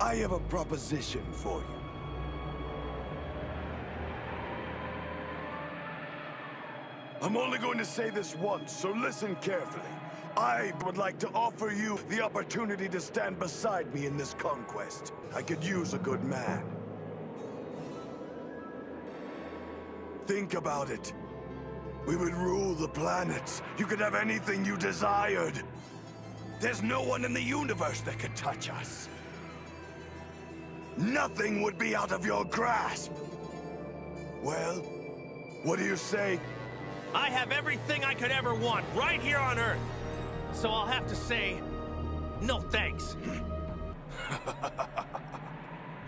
I have a proposition for you. I'm only going to say this once, so listen carefully. I would like to offer you the opportunity to stand beside me in this conquest. I could use a good man. Think about it. We would rule the planets. You could have anything you desired. There's no one in the universe that could touch us. Nothing would be out of your grasp. Well, what do you say? I have everything I could ever want right here on Earth. So I'll have to say, no thanks.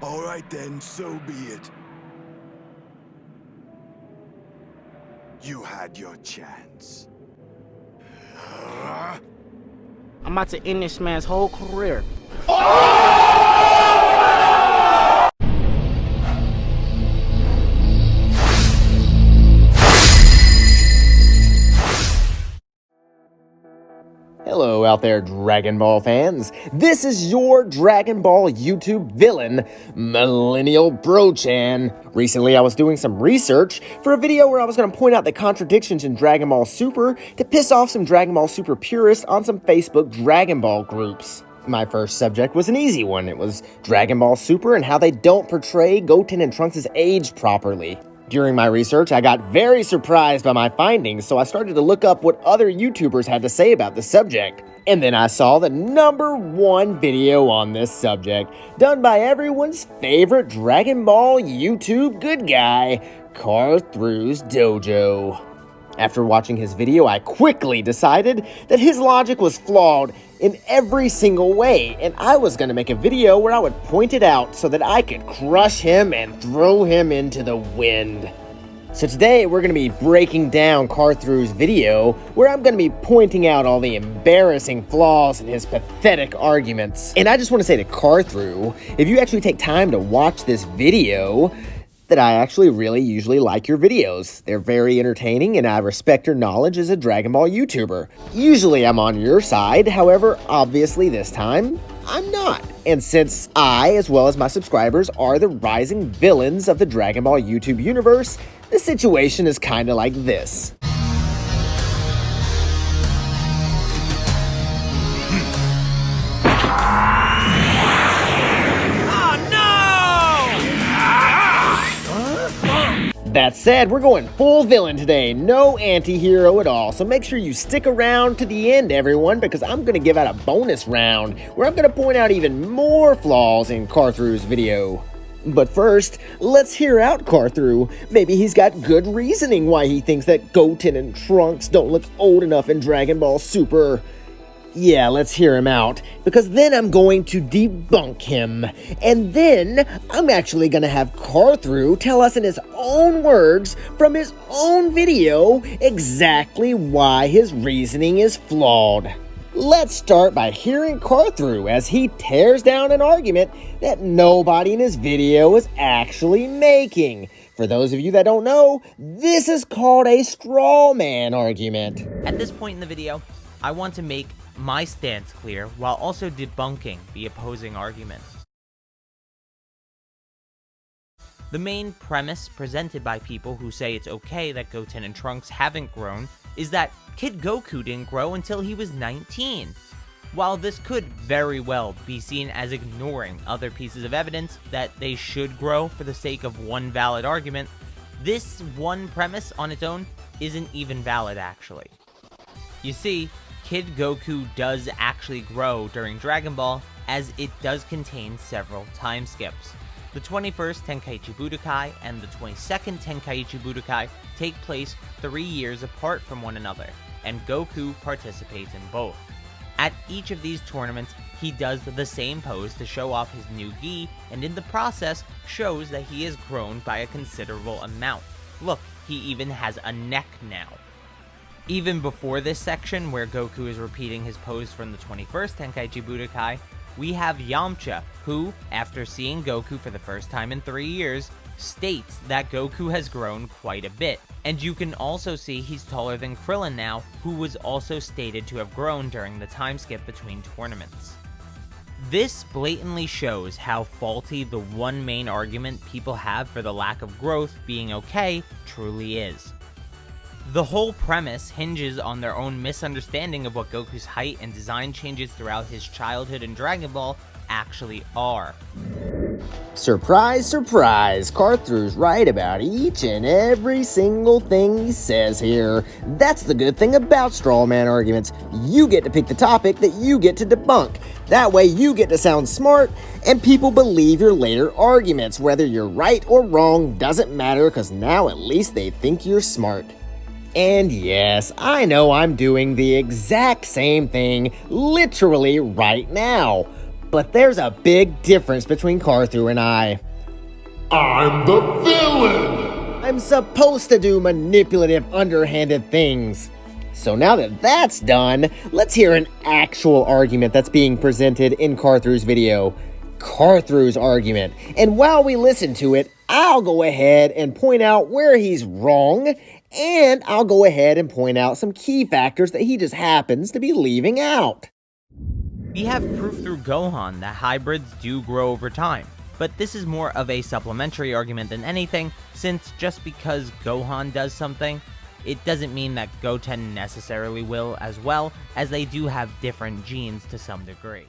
All right then, so be it. You had your chance. I'm about to end this man's whole career. Hello out there, Dragon Ball fans. This is your Dragon Ball YouTube villain, Millennial Bro-chan. Recently, I was doing some research for a video where I was going to point out the contradictions in Dragon Ball Super to piss off some Dragon Ball Super purists on some Facebook Dragon Ball groups. My first subject was an easy one. It was Dragon Ball Super and how they don't portray Goten and Trunks' age properly. During my research, I got very surprised by my findings, so I started to look up what other YouTubers had to say about the subject. And then I saw the #1 video on this subject, done by everyone's favorite Dragon Ball YouTube good guy, Carthru's Dojo. After watching his video, I quickly decided that his logic was flawed in every single way, and I was going to make a video where I would point it out so that I could crush him and throw him into the wind. So today we're going to be breaking down Carthru's video, where I'm going to be pointing out all the embarrassing flaws in his pathetic arguments. And I just want to say to Carthru, if you actually take time to watch this video, that I actually really usually like your videos. They're very entertaining and I respect your knowledge as a Dragon Ball YouTuber. Usually I'm on your side, however, obviously this time, I'm not. And since I, as well as my subscribers, are the rising villains of the Dragon Ball YouTube universe, the situation is kinda like this. That said, we're going full villain today, no anti-hero at all, so make sure you stick around to the end, everyone, because I'm going to give out a bonus round, where I'm going to point out even more flaws in Carthru's video. But first, let's hear out Carthru. Maybe he's got good reasoning why he thinks that Goten and Trunks don't look old enough in Dragon Ball Super. Yeah, let's hear him out, because then I'm going to debunk him. And then I'm actually going to have Carthru tell us in his own words, from his own video, exactly why his reasoning is flawed. Let's start by hearing Carthru as he tears down an argument that nobody in his video is actually making. For those of you that don't know, this is called a straw man argument. At this point in the video, I want to make my stance clear while also debunking the opposing argument. The main premise presented by people who say it's okay that Goten and Trunks haven't grown is that Kid Goku didn't grow until he was 19. While this could very well be seen as ignoring other pieces of evidence that they should grow for the sake of one valid argument, this one premise on its own isn't even valid actually. You see, Kid Goku does actually grow during Dragon Ball, as it does contain several time skips. The 21st Tenkaichi Budokai and the 22nd Tenkaichi Budokai take place 3 years apart from one another, and Goku participates in both. At each of these tournaments, he does the same pose to show off his new gi, and in the process, shows that he has grown by a considerable amount. Look, he even has a neck now. Even before this section, where Goku is repeating his pose from the 21st Tenkaichi Budokai, we have Yamcha, who, after seeing Goku for the first time in 3 years, states that Goku has grown quite a bit. And you can also see he's taller than Krillin now, who was also stated to have grown during the time skip between tournaments. This blatantly shows how faulty the one main argument people have for the lack of growth being okay truly is. The whole premise hinges on their own misunderstanding of what Goku's height and design changes throughout his childhood in Dragon Ball actually are. Surprise, surprise, Carthru's right about each and every single thing he says here. That's the good thing about straw man arguments. You get to pick the topic that you get to debunk. That way you get to sound smart, and people believe your later arguments. Whether you're right or wrong doesn't matter, because now at least they think you're smart. And yes, I know I'm doing the exact same thing literally right now. But there's a big difference between Carthu and I. I'm the villain! I'm supposed to do manipulative, underhanded things. So now that that's done, let's hear an actual argument that's being presented in Carthru's video. Carthru's argument. And while we listen to it, I'll go ahead and point out where he's wrong, and I'll go ahead and point out some key factors that he just happens to be leaving out. We have proof through Gohan that hybrids do grow over time, but this is more of a supplementary argument than anything, since just because Gohan does something, it doesn't mean that Goten necessarily will as well, as they do have different genes to some degree.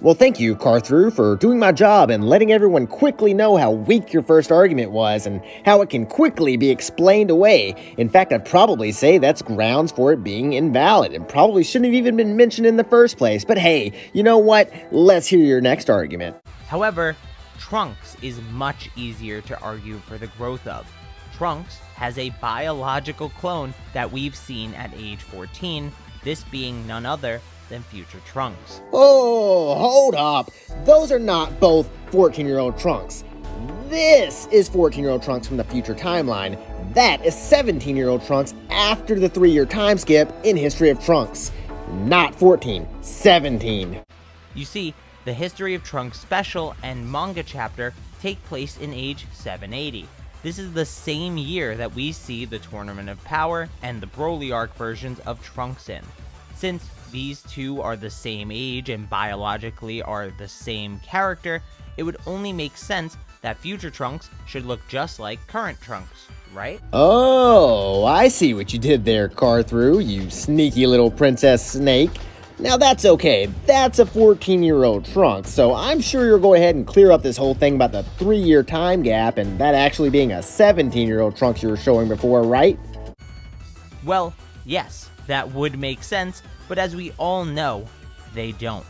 Well, thank you, Carthru, for doing my job and letting everyone quickly know how weak your first argument was and how it can quickly be explained away. In fact, I'd probably say that's grounds for it being invalid and probably shouldn't have even been mentioned in the first place. But hey, you know what? Let's hear your next argument. However, Trunks is much easier to argue for the growth of. Trunks has a biological clone that we've seen at age 14, this being none other than future Trunks. Oh, hold up. Those are not both 14-year-old Trunks. This is 14-year-old Trunks from the future timeline. That is 17-year-old Trunks after the 3-year time skip in History of Trunks. Not 14, 17. You see, the History of Trunks special and manga chapter take place in age 780. This is the same year that we see the Tournament of Power and the Broly arc versions of Trunks in. Since these two are the same age and biologically are the same character, it would only make sense that future Trunks should look just like current Trunks, right? Oh, I see what you did there, Carthru, you sneaky little princess snake. Now that's okay, that's a 14-year-old Trunks, so I'm sure you'll go ahead and clear up this whole thing about the 3-year time gap and that actually being a 17-year-old Trunks you were showing before, right? Well, yes, that would make sense, but as we all know, they don't.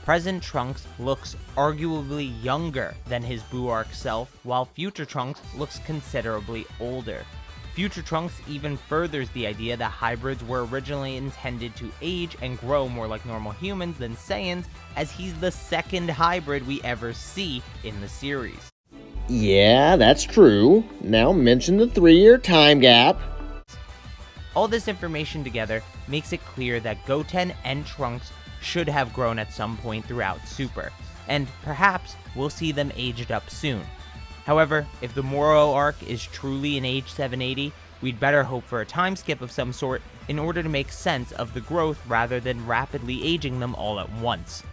Present Trunks looks arguably younger than his Buu arc self, while future Trunks looks considerably older. Future Trunks even furthers the idea that hybrids were originally intended to age and grow more like normal humans than Saiyans, as he's the second hybrid we ever see in the series. Yeah, that's true. Now mention the 3-year time gap. All this information together makes it clear that Goten and Trunks should have grown at some point throughout Super, and perhaps we'll see them aged up soon. However, if the Moro arc is truly in age 780, we'd better hope for a time skip of some sort in order to make sense of the growth rather than rapidly aging them all at once.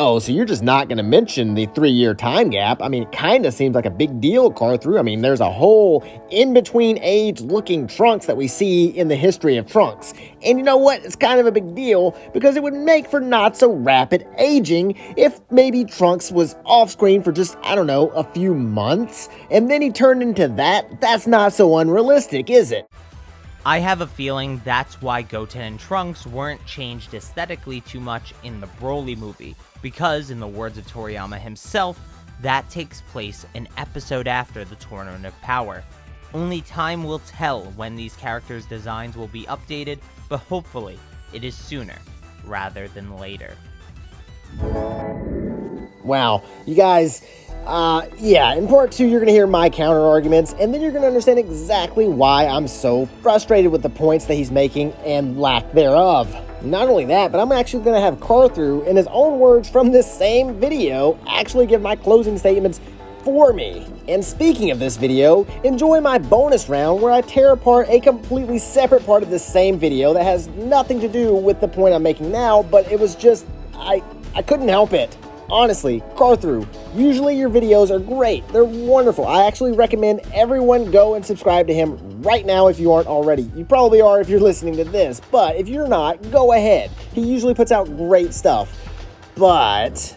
Oh, so you're just not going to mention the 3-year time gap? I mean, it kind of seems like a big deal, Carthru. I mean, there's a whole in-between age-looking Trunks that we see in the History of Trunks. And you know what? It's kind of a big deal because it would make for not so rapid aging if maybe Trunks was off-screen for just, I don't know, a few months. And then he turned into that. That's not so unrealistic, is it? I have a feeling that's why Goten and Trunks weren't changed aesthetically too much in the Broly movie, because, in the words of Toriyama himself, that takes place an episode after the Tournament of Power. Only time will tell when these characters' designs will be updated, but hopefully it is sooner rather than later. Wow, you guys, yeah, in part 2, you're going to hear my counter arguments, and then you're going to understand exactly why I'm so frustrated with the points that he's making and lack thereof. Not only that, but I'm actually going to have Carthru, in his own words from this same video, actually give my closing statements for me. And speaking of this video, enjoy my bonus round where I tear apart a completely separate part of this same video that has nothing to do with the point I'm making now, but it was just, I I couldn't help it. Honestly, Carthru, usually your videos are great. They're wonderful. I actually recommend everyone go and subscribe to him right now if you aren't already. You probably are if you're listening to this, but if you're not, go ahead. He usually puts out great stuff. But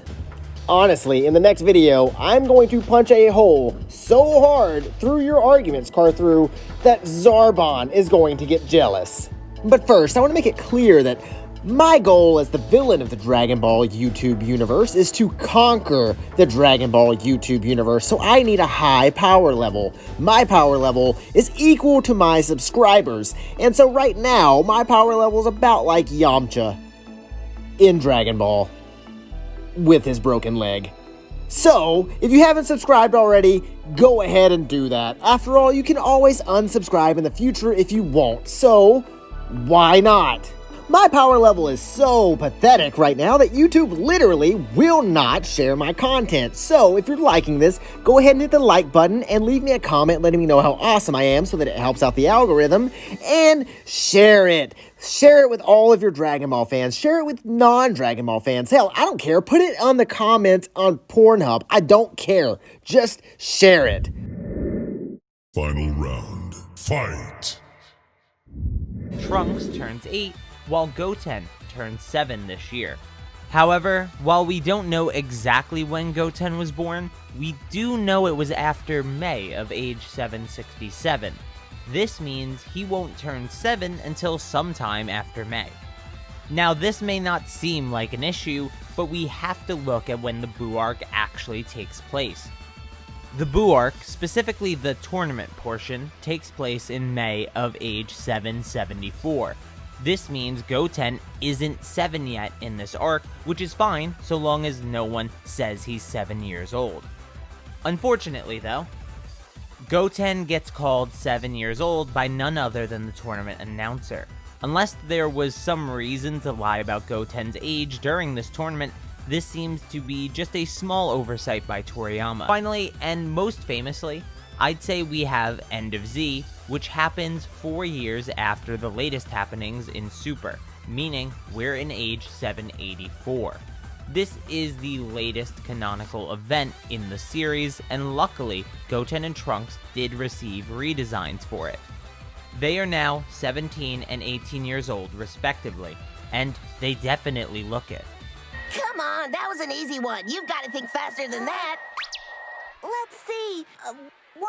honestly, in the next video, I'm going to punch a hole so hard through your arguments, Carthru, that Zarbon is going to get jealous. But first, I want to make it clear that my goal as the villain of the Dragon Ball YouTube universe is to conquer the Dragon Ball YouTube universe, so I need a high power level. My power level is equal to my subscribers, and so right now, my power level is about like Yamcha in Dragon Ball with his broken leg. So, if you haven't subscribed already, go ahead and do that. After all, you can always unsubscribe in the future if you want, so why not? My power level is so pathetic right now that YouTube literally will not share my content. So if you're liking this, go ahead and hit the like button and leave me a comment letting me know how awesome I am so that it helps out the algorithm. And share it. Share it with all of your Dragon Ball fans. Share it with non-Dragon Ball fans. Hell, I don't care. Put it on the comments on Pornhub. I don't care. Just share it. Final round. Fight! Trunks turns 8, while Goten turns 7 this year. However, while we don't know exactly when Goten was born, we do know it was after May of age 767. This means he won't turn 7 until sometime after May. Now, this may not seem like an issue, but we have to look at when the Buu arc actually takes place. The Buu arc, specifically the tournament portion, takes place in May of age 774. This means Goten isn't 7 yet in this arc, which is fine so long as no one says he's 7 years old. Unfortunately though, Goten gets called 7 years old by none other than the tournament announcer. Unless there was some reason to lie about Goten's age during this tournament, this seems to be just a small oversight by Toriyama. Finally, and most famously, I'd say we have End of Z, which happens 4 years after the latest happenings in Super, meaning we're in age 784. This is the latest canonical event in the series, and luckily, Goten and Trunks did receive redesigns for it. They are now 17 and 18 years old, respectively, and they definitely look it. Come on, that was an easy one. You've got to think faster than that. Let's see. 1,